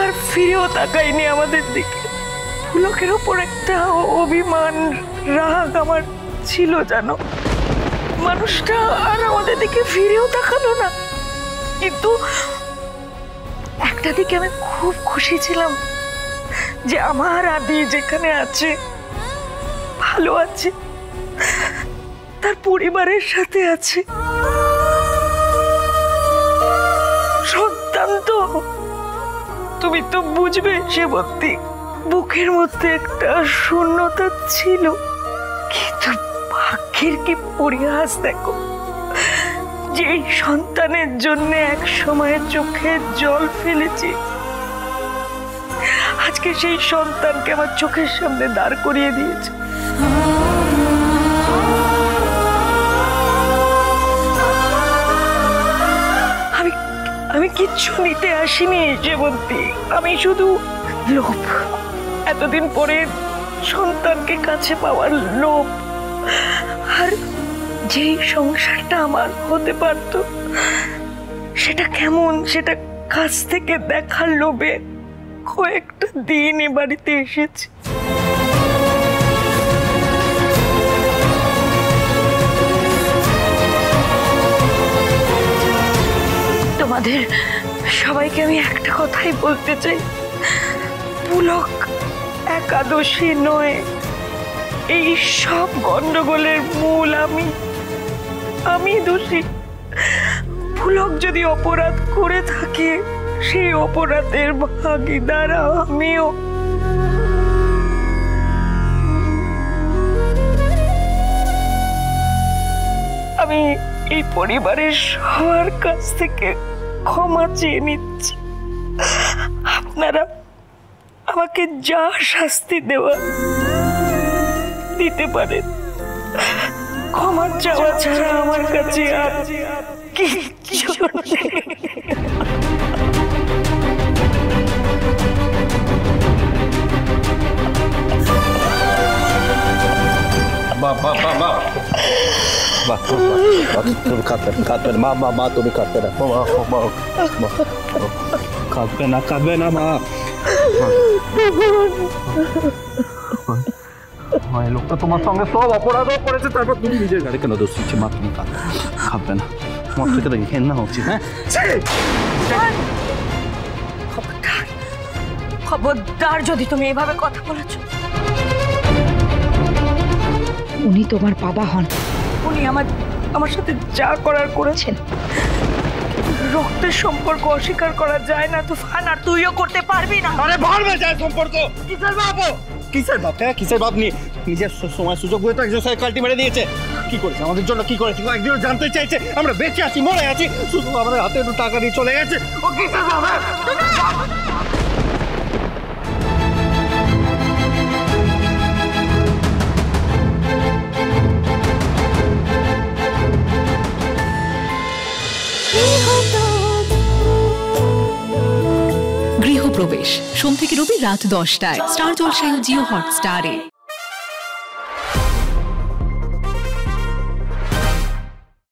একবার ফিরেও তাকায়নি আমাদের দিকে। পুলকের ওপর একটা অভিমান, রাগ আমার ছিল জানো। মানুষটা আর আমাদের দিকে ফিরেও তাকালো না। কিন্তু একটা দিকে আমি খুব খুশি ছিলাম যে আমার আদি যেখানে আছে, ভালো আছে, তার পরিবারের সাথে আছে। সন্তান তো, তুমি তো বুঝবে সেবতী, বুকের মধ্যে একটা শূন্যতা ছিল। কিন্তু ভাগ্যের কি পরিহাস দেখো, যে সন্তানের জন্য এক সময় চোখে জল ফেলেছি, আজকে সেই সন্তানকে আমার চোখের সামনে দাঁড় করিয়ে দিয়েছে। আমি কিচ্ছু নিতে আসিনি সেবন্তী, আমি শুধু লোভ, এতদিন পরে সন্তানকে কাছে পাওয়ার লোভ, আর যেই সংসারটা আমার হতে পারত সেটা কেমন, সেটা কাছ থেকে দেখার লোভে কয়েকটা দিন এ বাড়িতে এসেছি। তোমাদের সবাইকে আমি একটা কথাই বলতে চাই, পুলক একাদশী নয়, এই সব গন্ডগোলের মূল আমি দোষী। পুলক যদি অপরাধ করে থাকে, সেই অপরাধের ভাগীদার আমিও। আমি এই পরিবারের সবার কাছ থেকে ক্ষমা চেয়ে নিচ্ছি। আপনারা আমাকে যা শাস্তি দেওয়া দিতে পারেন, ক্ষমা চাওয়া ছাড়া আমার কাছে আর কিচ্ছু নেই। তুমি কাঁদবে না মা, তুমি কাঁদবে না কাঁদবে না মা। লোকটা তোমার সঙ্গে সব অপরাধও করেছে, তারপর তুমি নিজের গাড়ি কেন দোষ দিচ্ছি? মা তুমি কাঁদবে না, তোমার থেকে তো ঘেন্না হচ্ছে। হ্যাঁ, খবরদার যদি তুমি এভাবে কথা বলেছ। উনি তোমার বাবা হন, উনি আমার সাথে যা করার করেছেন। রক্তের সম্পর্ক অস্বীকার করা যায় না তুফান, আর তুইও করতে পারবি না। আরে ভাড়বে যায় সম্পর্ক। কিসের বাপ? কিসের বাপ? হ্যাঁ, কিসের বাপ নিয়ে নিজের সময় সুযোগ বুঝে তো একজন সাইকেলটি মেরে দিয়েছে। কি করেছে আমাদের জন্য? কি করেছে? একজন জানতে চাইছে আমরা বেঁচে আছি, মরে আছি, শুধু আমাদের হাতে একটু টাকা দিয়ে চলে গেছে। ও কিসের বাপ? গৃহপ্রবেশ সোম থেকে রবি রাত 10টায় স্টার জলসায় ও জিও হটস্টারে।